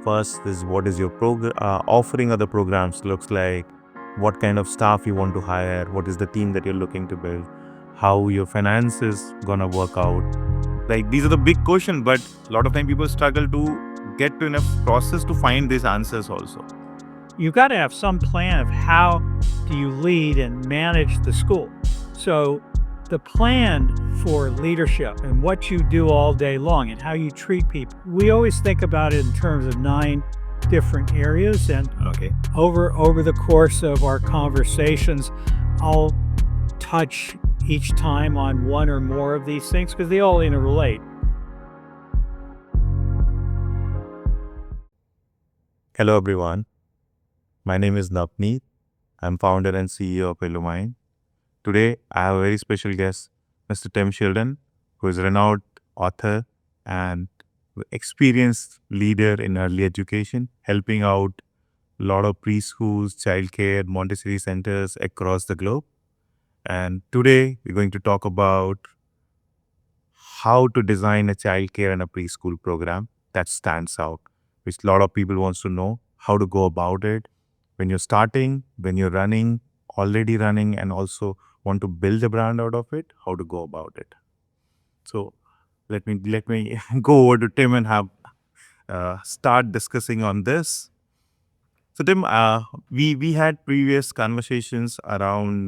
First is what is your offering of the programs looks like, what kind of staff you want to hire, what is the team that you're looking to build, how your finances gonna work out. Like these are the big questions, but a lot of time people struggle to get to enough process to find these answers also. You've got to have some plan of how do you lead and manage the school. So the plan for leadership and what you do all day long and how you treat people, we always think about it in terms of 9 different areas. And over the course of our conversations, I'll touch each time on one or more of these things because they all interrelate. Hello everyone, my name is Navneet. I'm founder and CEO of Illumine. Today I have a very special guest, Mr. Tim Sheldon, who is a renowned author and experienced leader in early education, helping out a lot of preschools, childcare, Montessori centers across the globe. And today we're going to talk about how to design a childcare and a preschool program that stands out, which a lot of people wants to know how to go about it when you're starting, when you're running, already running, and also want to build a brand out of it, how to go about it. So let me go over to Tim and have start discussing on this. So Tim, we had previous conversations around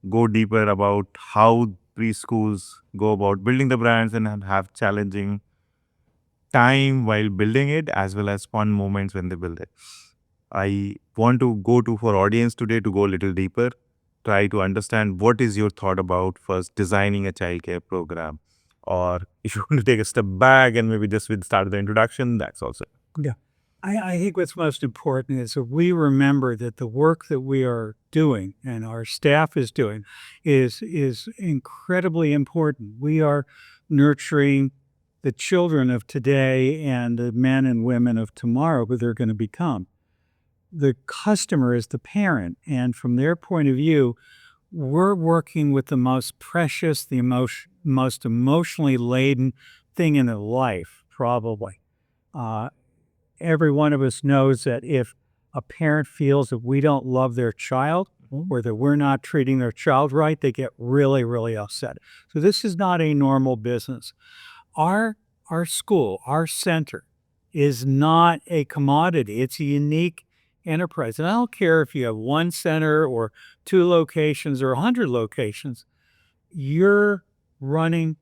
go deeper about how preschools go about building the brands and have challenging time while building it as well as fun moments when they build it. I want to go to for audience today to go a little deeper, try to understand what is your thought about first designing a childcare program, or if you want to take a step back and maybe just with start the introduction, that's also. Yeah. I think what's most important is that we remember that the work that we are doing and our staff is doing is incredibly important. We are nurturing the children of today and the men and women of tomorrow who they're going to become. The customer is the parent, and from their point of view, we're working with the most precious, the most emotionally laden thing in their life, probably. Every one of us knows that if a parent feels that we don't love their child or that we're not treating their child right, they get really, really upset. So this is not a normal business. Our school, our center is not a commodity. It's a unique enterprise. And I don't care if you have one center or 2 locations or 100 locations, you're running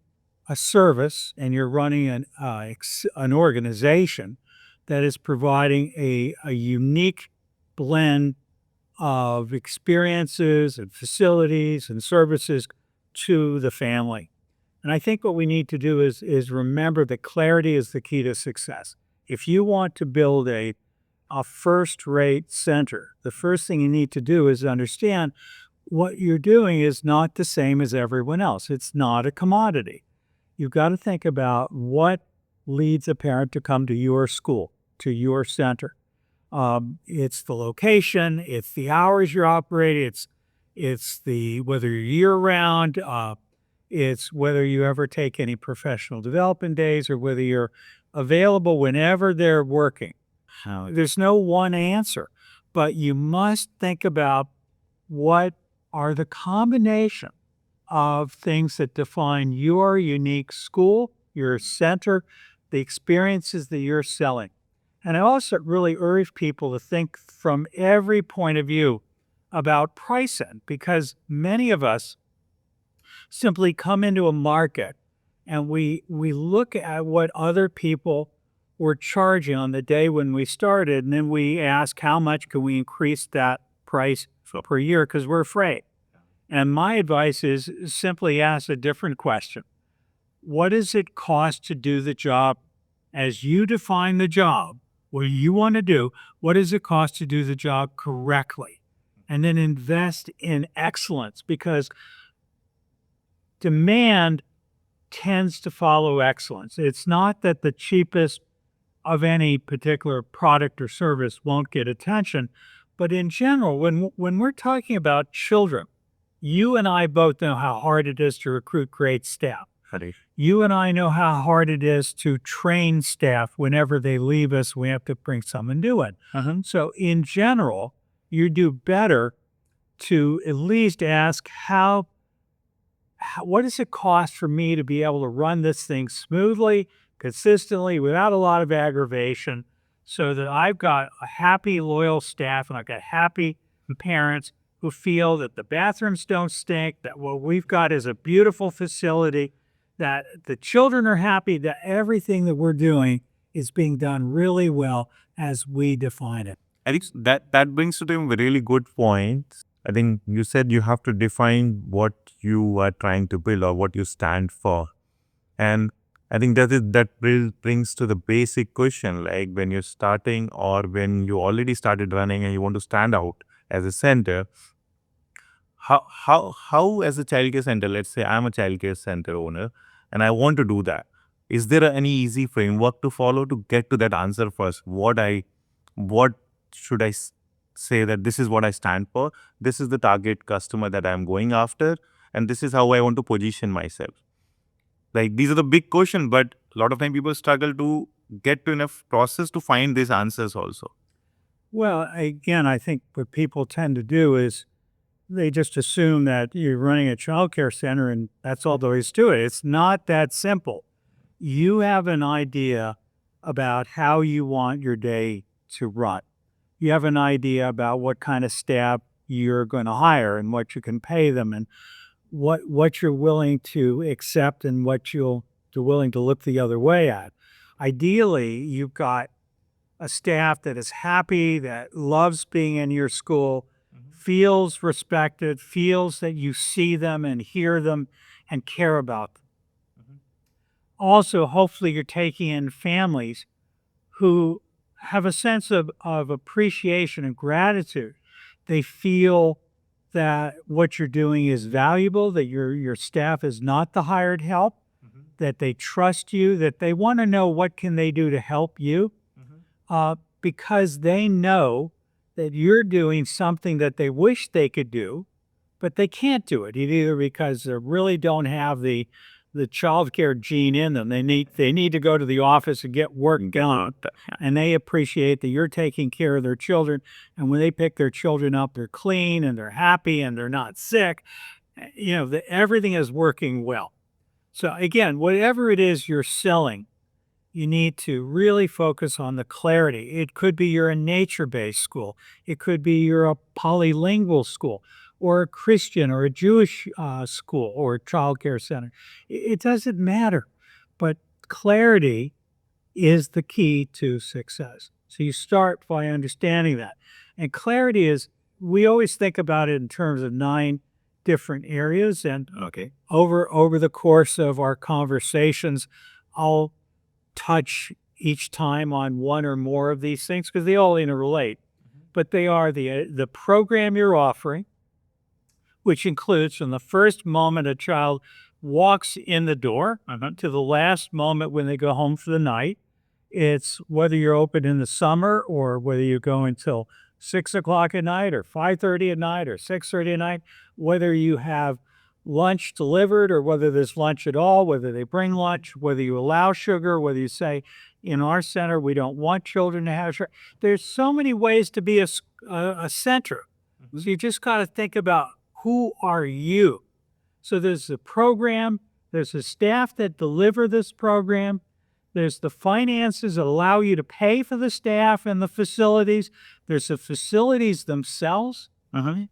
a service and you're running an organization that is providing a unique blend of experiences and facilities and services to the family. And I think what we need to do is remember that clarity is the key to success. If you want to build a first-rate center, the first thing you need to do is understand what you're doing is not the same as everyone else. It's not a commodity. You've got to think about what leads a parent to come to your school, to your center. It's the location, it's the hours you're operating, it's the whether you're year-round, it's whether you ever take any professional development days or whether you're available whenever they're working. There's no one answer, but you must think about what are the combination of things that define your unique school, your center, the experiences that you're selling. And I also really urge people to think from every point of view about pricing, because many of us simply come into a market and we look at what other people were charging on the day when we started, and then we ask how much can we increase that price per year because we're afraid. And my advice is simply ask a different question. What does it cost to do the job as you define the job, what you want to do? What does it cost to do the job correctly? And then invest in excellence, because demand tends to follow excellence. It's not that the cheapest of any particular product or service won't get attention, but in general, when we're talking about children, you and I both know how hard it is to recruit great staff. You and I know how hard it is to train staff. Whenever they leave us, we have to bring someone new in. So in general, you do better to at least ask what does it cost for me to be able to run this thing smoothly, consistently, without a lot of aggravation, so that I've got a happy, loyal staff and I've got happy parents who feel that the bathrooms don't stink, that what we've got is a beautiful facility, that the children are happy, that everything that we're doing is being done really well as we define it. I think that brings to a really good point. I think you said you have to define what you are trying to build or what you stand for. And I think that brings to the basic question, like when you're starting or when you already started running and you want to stand out as a center, how as a childcare center, let's say I'm a childcare center owner and I want to do that. Is there any easy framework to follow to get to that answer first? What should I say that this is what I stand for? This is the target customer that I'm going after, and this is how I want to position myself. Like these are the big questions, but a lot of time people struggle to get to enough process to find these answers also. Well, again, I think what people tend to do is they just assume that you're running a childcare center and that's all there is to it. It's not that simple. You have an idea about how you want your day to run. You have an idea about what kind of staff you're going to hire and what you can pay them and what you're willing to accept and what you're willing to look the other way at. Ideally, you've got a staff that is happy, that loves being in your school, feels respected, feels that you see them and hear them and care about them. Also, hopefully, you're taking in families who have a sense of appreciation and gratitude. They feel that what you're doing is valuable, that your staff is not the hired help, that they trust you, that they want to know what can they do to help you, because they know that you're doing something that they wish they could do, but they can't do it, either because they really don't have the childcare gene in them. They need to go to the office and get work done, and they appreciate that you're taking care of their children. And when they pick their children up, they're clean and they're happy and they're not sick. Everything is working well. So again, whatever it is you're selling, you need to really focus on the clarity. It could be you're a nature-based school. It could be you're a polylingual school or a Christian or a Jewish school or a child care center. It doesn't matter. But clarity is the key to success. So you start by understanding that. And clarity is, we always think about it in terms of 9 different areas. And over the course of our conversations, I'll touch each time on one or more of these things because they all interrelate. But they are the program you're offering, which includes from the first moment a child walks in the door to the last moment when they go home for the night. It's whether you're open in the summer or whether you go until 6 o'clock at night or 5:30 at night or 6:30 at night, whether you have lunch delivered or whether there's lunch at all, whether they bring lunch, whether you allow sugar, whether you say, in our center, we don't want children to have sugar. There's so many ways to be a center. So you just got to think about, who are you? So there's the program, there's the staff that deliver this program, there's the finances that allow you to pay for the staff and the facilities, there's the facilities themselves,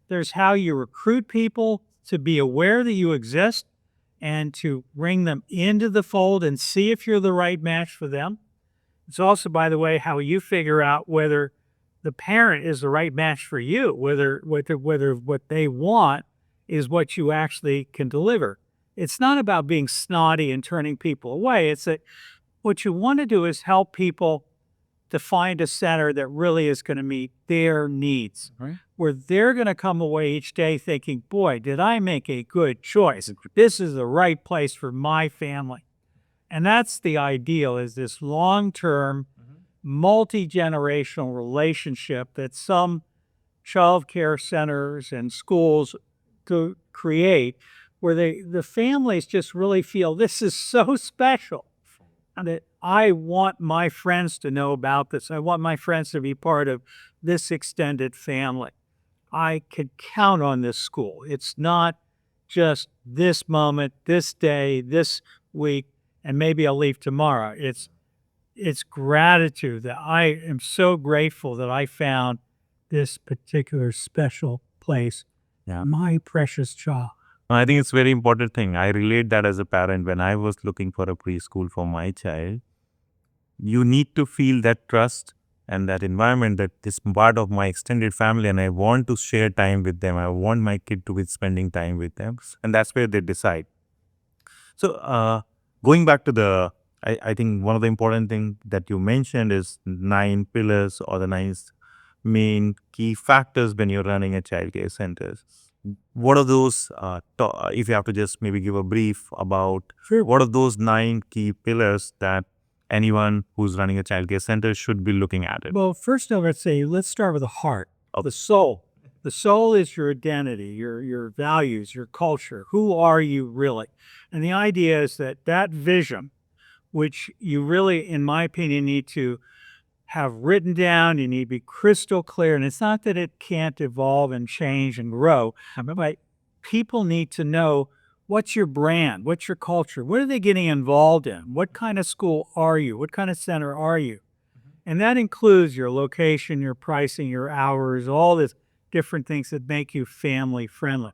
there's how you recruit people to be aware that you exist and to bring them into the fold and see if you're the right match for them. It's also, by the way, how you figure out whether the parent is the right match for you, whether what they want is what you actually can deliver. It's not about being snotty and turning people away. It's that what you want to do is help people to find a center that really is going to meet their needs, where they're going to come away each day thinking, boy, did I make a good choice? This is the right place for my family. And that's the ideal, is this long-term, multi-generational relationship that some child care centers and schools to create, where the families just really feel this is so special and that I want my friends to know about this. I want my friends to be part of this extended family. I could count on this school. It's not just this moment, this day, this week, and maybe I'll leave tomorrow. It's gratitude that I am so grateful that I found this particular special place. Yeah. My precious child. I think it's a very important thing. I relate that as a parent when I was looking for a preschool for my child. You need to feel that trust and that environment that is part of my extended family and I want to share time with them. I want my kid to be spending time with them. And that's where they decide. So going back to I think one of the important things that you mentioned is 9 pillars or the 9 main key factors when you're running a childcare centers. What are those, if you have to just maybe give a brief about what are those 9 key pillars that anyone who's running a childcare center should be looking at it? Well, first of all, let's start with the heart, the soul. The soul is your identity, your values, your culture. Who are you really? And the idea is that vision, which you really, in my opinion, need to have written down, you need to be crystal clear. And it's not that it can't evolve and change and grow, but people need to know what's your brand, what's your culture, what are they getting involved in, what kind of school are you, what kind of center are you? And that includes your location, your pricing, your hours, all this different things that make you family friendly.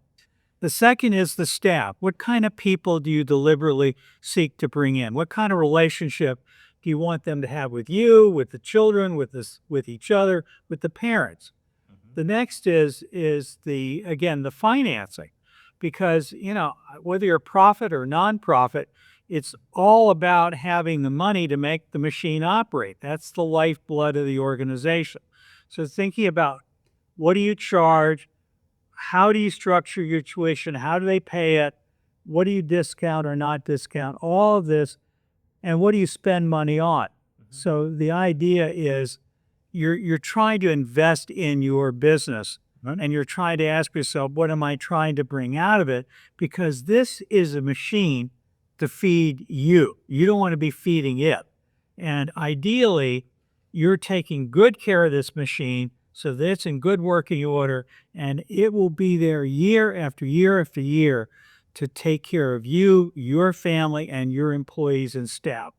The second is the staff. What kind of people do you deliberately seek to bring in? What kind of relationship do you want them to have with you, with the children, with each other, with the parents? The next is the financing, because whether you're profit or nonprofit, it's all about having the money to make the machine operate. That's the lifeblood of the organization. So thinking about what do you charge, how do you structure your tuition, how do they pay it, what do you discount or not discount, all of this, and what do you spend money on? So the idea is you're trying to invest in your business, and you're trying to ask yourself, what am I trying to bring out of it? Because this is a machine to feed you. You don't want to be feeding it. And ideally, you're taking good care of this machine so that it's in good working order, and it will be there year after year after year to take care of you, your family, and your employees and staff.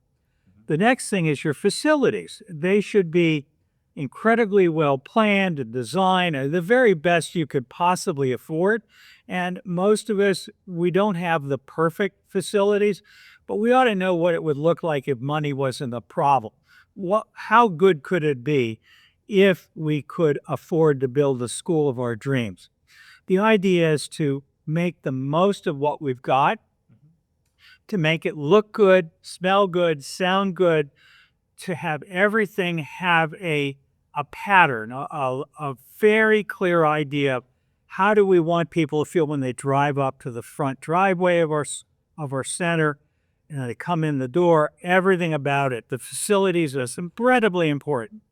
The next thing is your facilities. They should be incredibly well planned and designed, the very best you could possibly afford. And most of us, we don't have the perfect facilities, but we ought to know what it would look like if money wasn't the problem. How good could it be if we could afford to build the school of our dreams? The idea is to make the most of what we've got, to make it look good, smell good, sound good, to have everything have a pattern, a very clear idea of how do we want people to feel when they drive up to the front driveway of our center and they come in the door, everything about it. The facilities is incredibly important.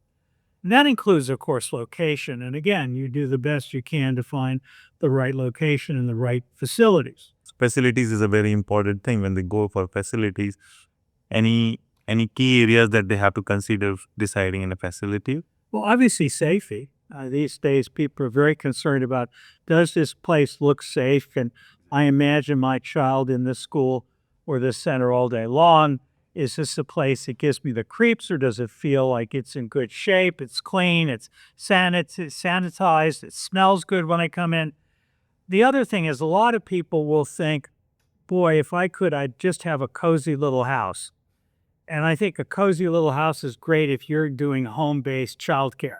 And that includes, of course, location. And again, you do the best you can to find the right location and the right facilities. Facilities is a very important thing when they go for facilities. Any key areas that they have to consider deciding in a facility? Well, obviously safety. These days, people are very concerned about, does this place look safe? And I imagine my child in this school or this center all day long. Is this a place that gives me the creeps, or does it feel like it's in good shape, it's clean, it's sanitized, it smells good when I come in? The other thing is a lot of people will think, boy, if I could, I'd just have a cozy little house. And I think a cozy little house is great if you're doing home-based childcare.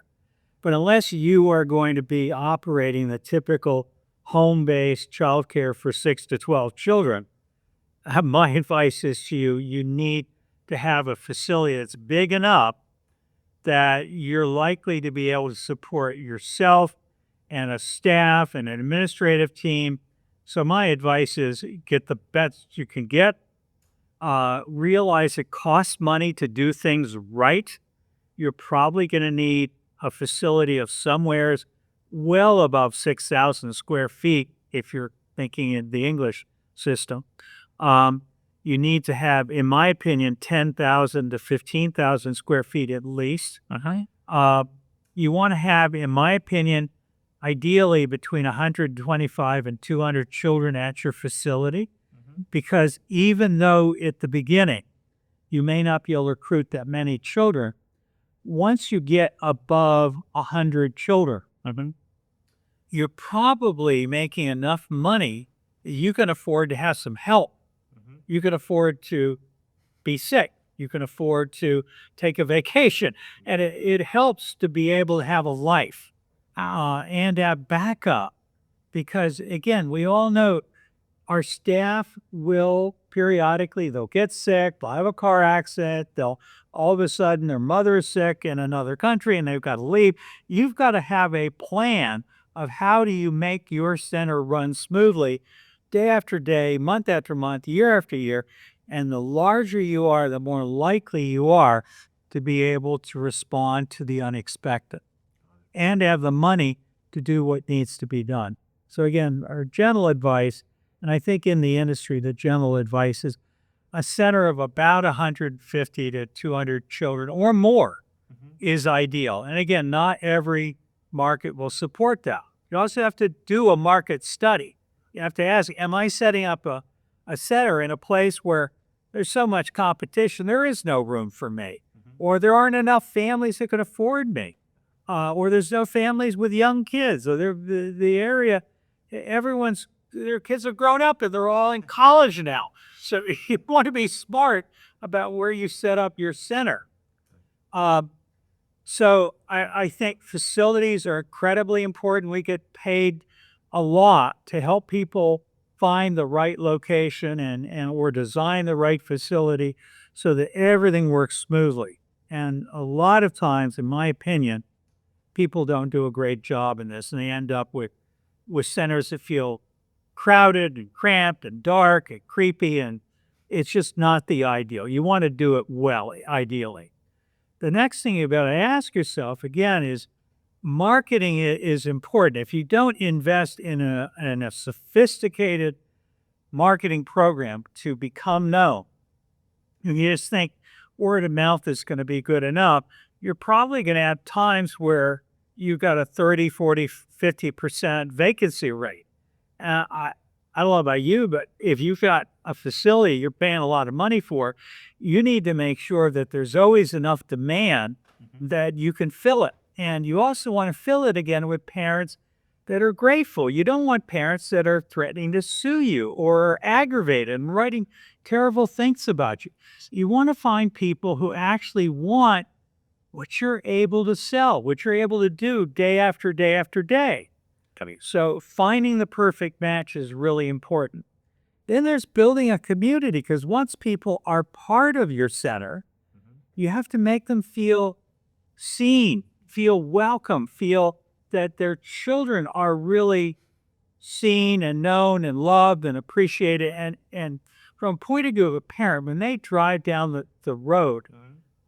But unless you are going to be operating the typical home-based childcare for 6 to 12 children, my advice is to you, you need to have a facility that's big enough that you're likely to be able to support yourself and a staff and an administrative team. So my advice is get the best you can get. Realize it costs money to do things right. You're probably going to need a facility of somewheres well above 6,000 square feet if you're thinking in the English system. You need to have, in my opinion, 10,000 to 15,000 square feet at least. You want to have, in my opinion, ideally between 125 and 200 children at your facility, because even though at the beginning you may not be able to recruit that many children, once you get above 100 children, you're probably making enough money that you can afford to have some help. You can afford to be sick. You can afford to take a vacation. And it helps to be able to have a life and have backup. Because, again, we all know our staff will periodically, they'll get sick, they'll have a car accident, they'll all of a sudden their mother is sick in another country and they've got to leave. You've got to have a plan of how do you make your center run smoothly day after day, month after month, year after year. And the larger you are, the more likely you are to be able to respond to the unexpected and have the money to do what needs to be done. So again, our general advice, and I think in the industry, the general advice is a center of about 150 to 200 children or more is ideal. And again, not every market will support that. You also have to do a market study. You have to ask, am I setting up a center in a place where there's so much competition, there is no room for me, or there aren't enough families that can afford me, or there's no families with young kids, or the area, their kids have grown up and they're all in college now. So you want to be smart about where you set up your center. So I think facilities are incredibly important. We get paid a lot to help people find the right location and or design the right facility so that everything works smoothly. And a lot of times, in my opinion, people don't do a great job in this, and they end up with centers that feel crowded and cramped and dark and creepy, and it's just not the ideal. You want to do it well, ideally. The next thing you've got to ask yourself, again, is marketing is important. If you don't invest in a sophisticated marketing program to become known, and you just think word of mouth is going to be good enough, you're probably going to have times where you've got a 30, 40, 50% vacancy rate. I don't know about you, but if you've got a facility you're paying a lot of money for, you need to make sure that there's always enough demand that you can fill it. And you also want to fill it again with parents that are grateful. You don't want parents that are threatening to sue you or are aggravated and writing terrible things about you. You want to find people who actually want what you're able to sell, what you're able to do day after day after day. So finding the perfect match is really important. Then there's building a community, because once people are part of your center, you have to make them feel seen, feel welcome, feel that their children are really seen and known and loved and appreciated. And from a point of view of a parent, when they drive down the road,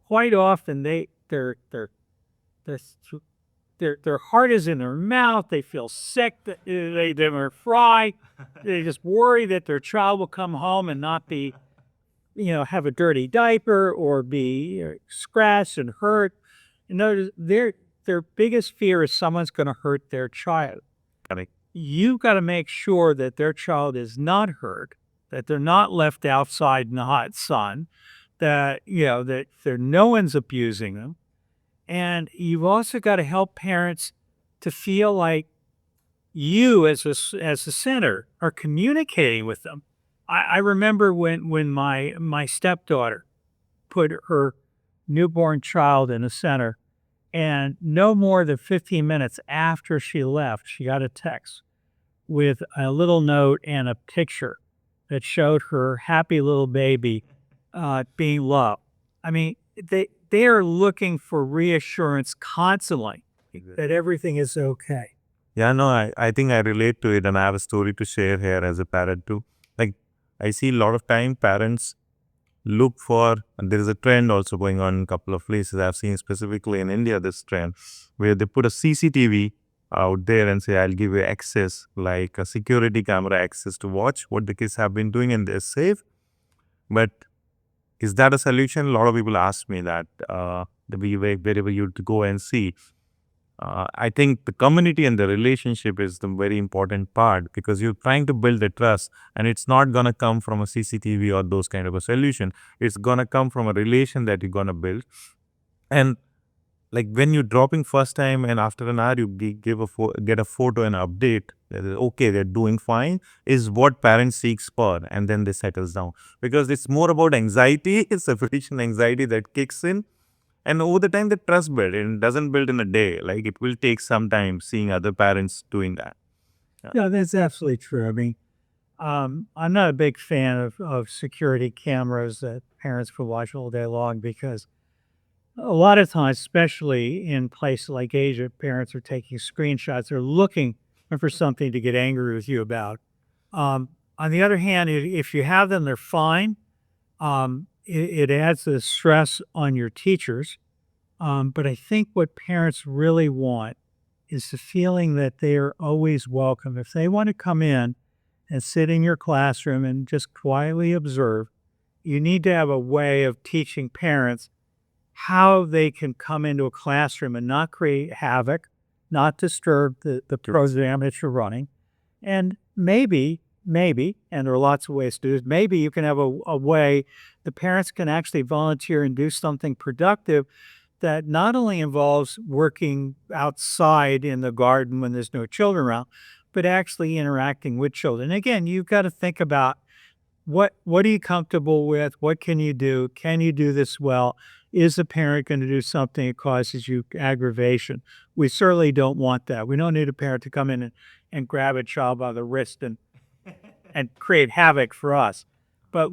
quite often their heart is in their mouth. They feel sick. They're fried. They just worry that their child will come home and not be, have a dirty diaper or be scratched and hurt. Their biggest fear is someone's going to hurt their child. You've got to make sure that their child is not hurt, that they're not left outside in the hot sun, that no one's abusing them. And you've also got to help parents to feel like you as a center are communicating with them. I remember when my stepdaughter put her newborn child in a center, and no more than 15 minutes after she left, she got a text with a little note and a picture that showed her happy little baby being loved. I mean, they are looking for reassurance constantly that everything is okay. Yeah, no, I think I relate to it, and I have a story to share here as a parent too. Like, I see a lot of time parents look for, and there is a trend also going on in a couple of places. I've seen specifically in India this trend where they put a CCTV out there and say, I'll give you access, like a security camera access to watch what the kids have been doing and they're safe. But is that a solution? A lot of people ask me that, wherever you go and see. I think the community and the relationship is the very important part, because you're trying to build the trust, and it's not going to come from a CCTV or those kind of a solution. It's going to come from a relation that you're going to build. And like when you're dropping first time and after an hour you get a photo and update that is, okay, they're doing fine, is what parents seeks for, and then they settles down, because it's more about anxiety, it's separation anxiety that kicks in. And over the time, the trust build, and it doesn't build in a day. Like it will take some time seeing other parents doing that. Yeah, that's absolutely true. I mean, I'm not a big fan of security cameras that parents can watch all day long, because a lot of times, especially in places like Asia, parents are taking screenshots. They're looking for something to get angry with you about. On the other hand, if you have them, they're fine. It adds the stress on your teachers. But I think what parents really want is the feeling that they are always welcome. If they want to come in and sit in your classroom and just quietly observe, you need to have a way of teaching parents how they can come into a classroom and not create havoc, not disturb the program that you're running. And maybe, and there are lots of ways to do this, maybe you can have a way the parents can actually volunteer and do something productive that not only involves working outside in the garden when there's no children around, but actually interacting with children. Again, you've got to think about what are you comfortable with? What can you do? Can you do this well? Is the parent going to do something that causes you aggravation? We certainly don't want that. We don't need a parent to come in and grab a child by the wrist and create havoc for us. But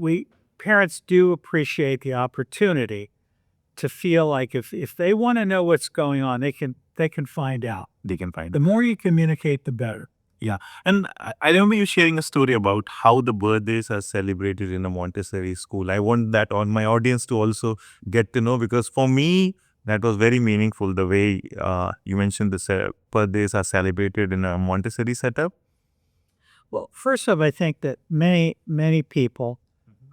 parents do appreciate the opportunity to feel like if they want to know what's going on, they can find out. They can find. The more you communicate, the better. Yeah. And I remember you sharing a story about how the birthdays are celebrated in a Montessori school. I want that on my audience to also get to know, because for me, that was very meaningful, the way you mentioned the birthdays are celebrated in a Montessori setup. Well, first off, I think that many people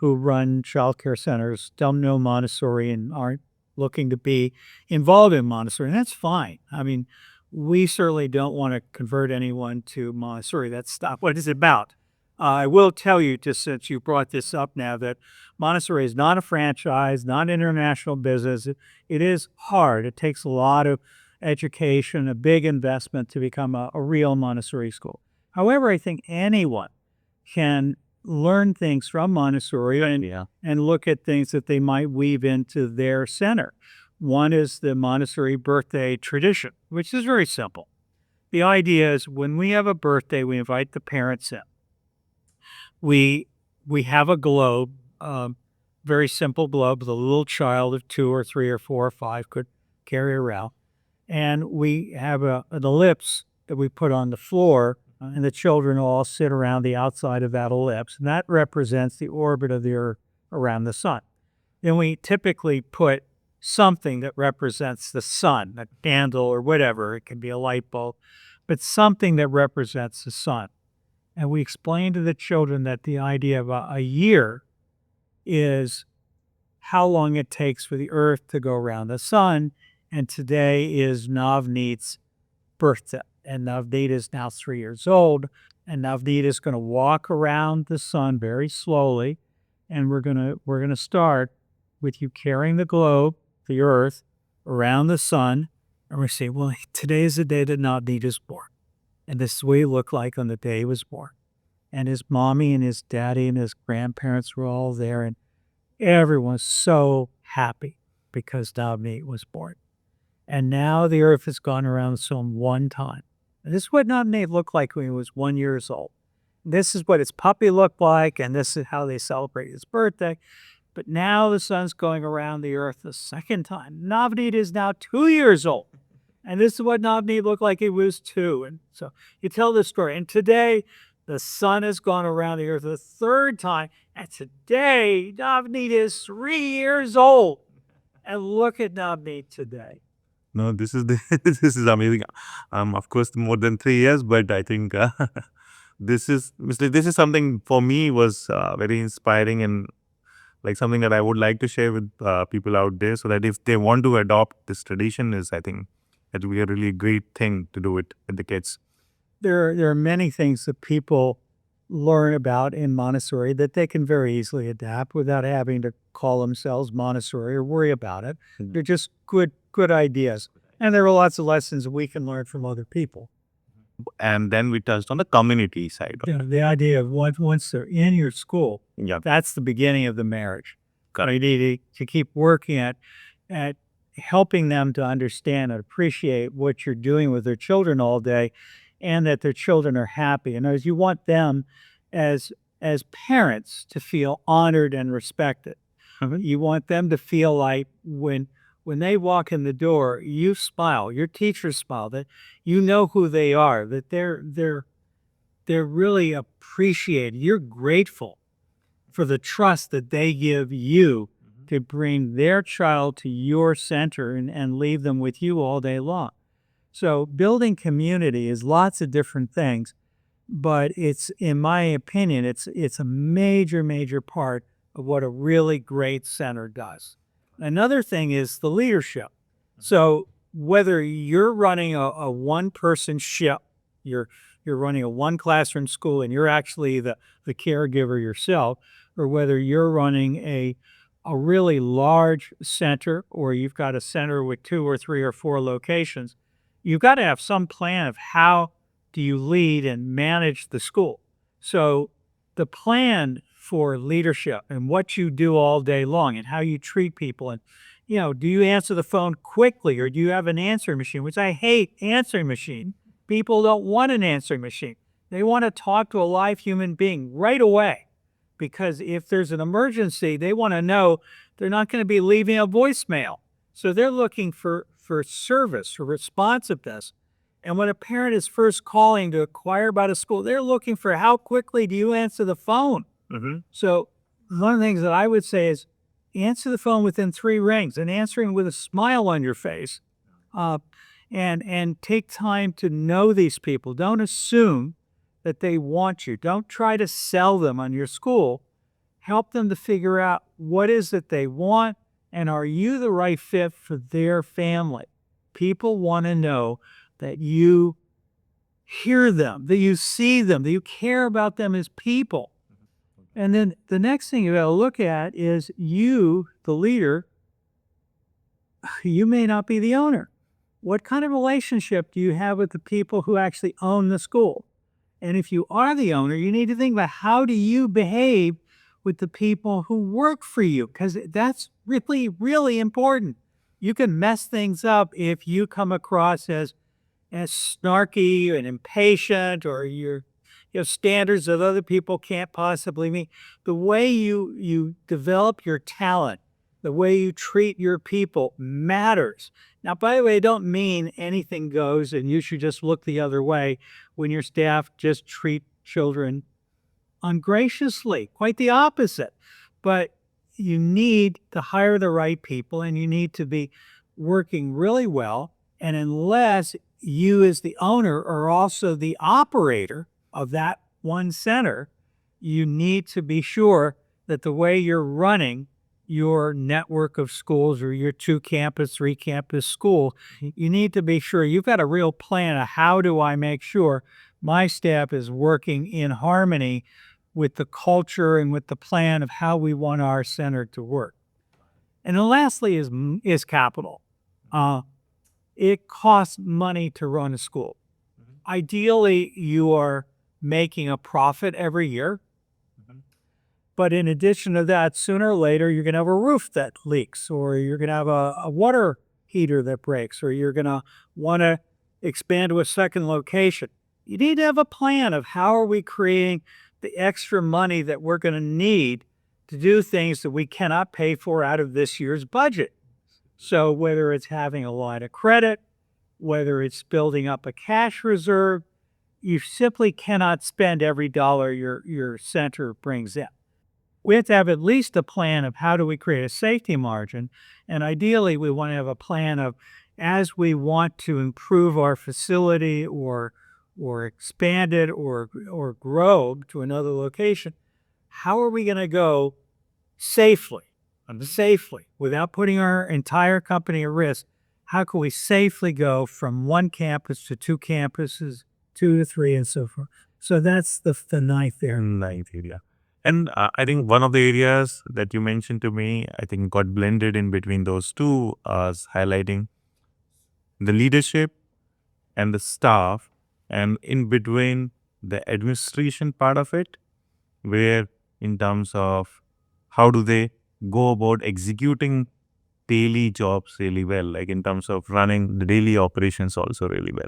who run childcare centers don't know Montessori and aren't looking to be involved in Montessori, and that's fine. I mean, we certainly don't want to convert anyone to Montessori. That's not what it's about. I will tell you, just since you brought this up now, that Montessori is not a franchise, not an international business. It is hard. It takes a lot of education, a big investment to become a real Montessori school. However, I think anyone can learn things from Montessori and look at things that they might weave into their center. One is the Montessori birthday tradition, which is very simple. The idea is when we have a birthday, we invite the parents in. We have a globe, very simple globe that a little child of 2 or 3 or 4 or 5 could carry around. And we have an ellipse that we put on the floor, and the children all sit around the outside of that ellipse, and that represents the orbit of the Earth around the sun. Then we typically put something that represents the sun, a candle or whatever. It can be a light bulb, but something that represents the sun. And we explain to the children that the idea of a year is how long it takes for the Earth to go around the sun. And today is Navneet's birthday. And Navneet is now 3 years old. And Navneet is going to walk around the sun very slowly. And we're gonna start with you carrying the globe, the Earth, around the sun. And we say, well, today is the day that Navneet is born. And this is what he looked like on the day he was born. And his mommy and his daddy and his grandparents were all there. And everyone's so happy because Navneet was born. And now the Earth has gone around the sun one time. And this is what Navneet looked like when he was 1 year old. This is what his puppy looked like, and this is how they celebrate his birthday. But now the sun's going around the Earth the second time. Navneet is now 2 years old. And this is what Navneet looked like he was 2. And so you tell this story. And today, the sun has gone around the Earth the third time. And today, Navneet is 3 years old. And look at Navneet today. No, this is this is amazing. Of course, more than 3 years, but I think this is something for me was very inspiring and like something that I would like to share with people out there, so that if they want to adopt this tradition, is I think it will be a really great thing to do it with the kids. There are many things that people learn about in Montessori that they can very easily adapt without having to call themselves Montessori or worry about it. Mhm. They're just good ideas. And there are lots of lessons we can learn from other people. And then we touched on the community side. The idea of once they're in your school, Yeah, that's the beginning of the marriage. correct. You need to keep working at helping them to understand and appreciate what you're doing with their children all day, and that their children are happy. And as you want them as parents to feel honored and respected. Mhm. You want them to feel like when they walk in the door, you smile, your teachers smile, that you know who they are, that they're really appreciated. You're grateful for the trust that they give you to bring their child to your center and leave them with you all day long. So building community is lots of different things, but it's, in my opinion, it's a major part of what a really great center does. Another thing is the leadership. So whether you're running a one-person ship, you're running a one-classroom school and you're actually the caregiver yourself, or whether you're running a really large center, or you've got a center with 2 or 3 or 4 locations, you've got to have some plan of how do you lead and manage the school. So the plan for leadership and what you do all day long and how you treat people, and do you answer the phone quickly, or do you have an answering machine? Which I hate answering machine. People don't want an answering machine. They want to talk to a live human being right away, because if there's an emergency, they want to know they're not going to be leaving a voicemail. So they're looking for service, for responsiveness. And when a parent is first calling to inquire about a school, they're looking for how quickly do you answer the phone. Mm-hmm. So one of the things that I would say is answer the phone within 3 rings, and answering with a smile on your face. And take time to know these people. Don't assume that they want you. Don't try to sell them on your school. Help them to figure out what is it they want, and are you the right fit for their family. People want to know that you hear them, that you see them, that you care about them as people. And then the next thing you got to look at is you, the leader, you may not be the owner. What kind of relationship do you have with the people who actually own the school? And if you are the owner, you need to think about how do you behave with the people who work for you, because that's really, really important. You can mess things up if you come across as snarky and impatient, or you have standards that other people can't possibly meet. The way you develop your talent, the way you treat your people matters. Now, by the way, I don't mean anything goes and you should just look the other way when your staff just treat children ungraciously. Quite the opposite. But you need to hire the right people, and you need to be working really well. And unless you as the owner are also the operator of that one center, you need to be sure that the way you're running your network of schools, or your 2-campus, 3-campus school, you need to be sure you've got a real plan of how do I make sure my staff is working in harmony with the culture and with the plan of how we want our center to work. And then lastly is capital. It costs money to run a school. Ideally, you are making a profit every year. But in addition to that, sooner or later, you're going to have a roof that leaks, or you're going to have a water heater that breaks, or you're going to want to expand to a second location. You need to have a plan of how are we creating the extra money that we're going to need to do things that we cannot pay for out of this year's budget. So whether it's having a line of credit, whether it's building up a cash reserve, you simply cannot spend every dollar your center brings in. We have to have at least a plan of how do we create a safety margin. And ideally, we want to have a plan of as we want to improve our facility or expand it or grow to another location, how are we going to go safely, without putting our entire company at risk? How can we safely go from one campus to two campuses, 2 to 3, and so forth? So that's the ninth area. Ninth area. And I think one of the areas that you mentioned to me, I think got blended in between those two, is highlighting the leadership and the staff, and in between the administration part of it, where in terms of how do they go about executing daily jobs really well, like in terms of running the daily operations also really well.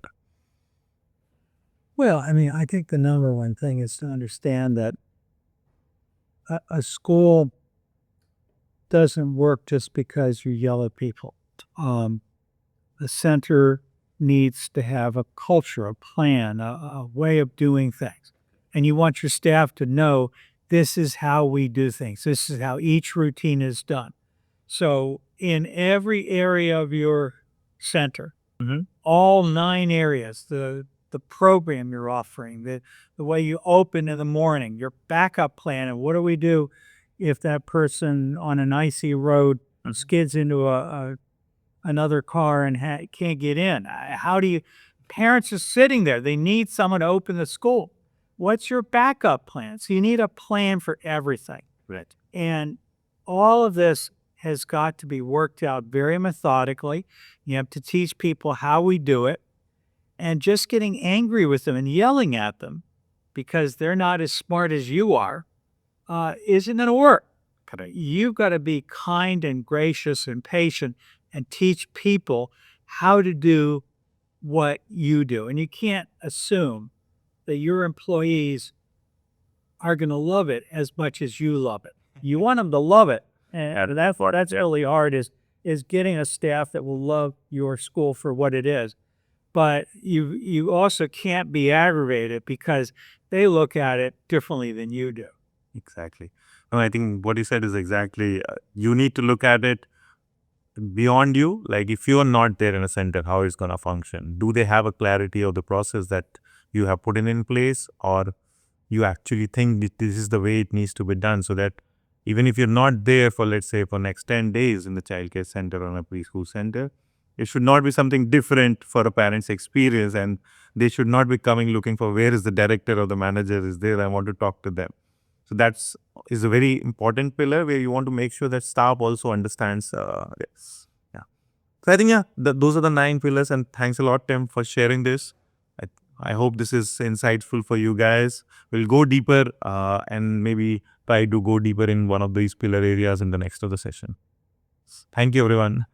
Well, I mean, I think the number one thing is to understand that a school doesn't work just because you yell at people. The center needs to have a culture, a plan, a way of doing things. And you want your staff to know this is how we do things. This is how each routine is done. So in every area of your center, all 9 areas, the program you're offering, the way you open in the morning, your backup plan, and what do we do if that person on an icy road skids into another car and can't get in? How do you? Parents are sitting there. They need someone to open the school. What's your backup plan? So you need a plan for everything. Right. And all of this has got to be worked out very methodically. You have to teach people how we do it. And just getting angry with them and yelling at them because they're not as smart as you are isn't going to work. You've got to be kind and gracious and patient and teach people how to do what you do. And you can't assume that your employees are going to love it as much as you love it. You want them to love it. And that's really hard is getting a staff that will love your school for what it is. But you also can't be aggravated because they look at it differently than you do. Exactly. No, I think what you said is exactly, you need to look at it beyond you. Like if you're not there in a center, how it's going to function? Do they have a clarity of the process that you have put in place, or you actually think that this is the way it needs to be done, so that even if you're not there for, let's say, for next 10 days in the childcare center or a preschool center, it should not be something different for a parent's experience, and they should not be coming looking for where is the director or the manager is there, I want to talk to them. So that's is a very important pillar where you want to make sure that staff also understands this. Yeah. So I think, yeah, those are the 9 pillars, and thanks a lot, Tim, for sharing this. I hope this is insightful for you guys. We'll go deeper and maybe try to go deeper in one of these pillar areas in the next of the session. Thank you, everyone.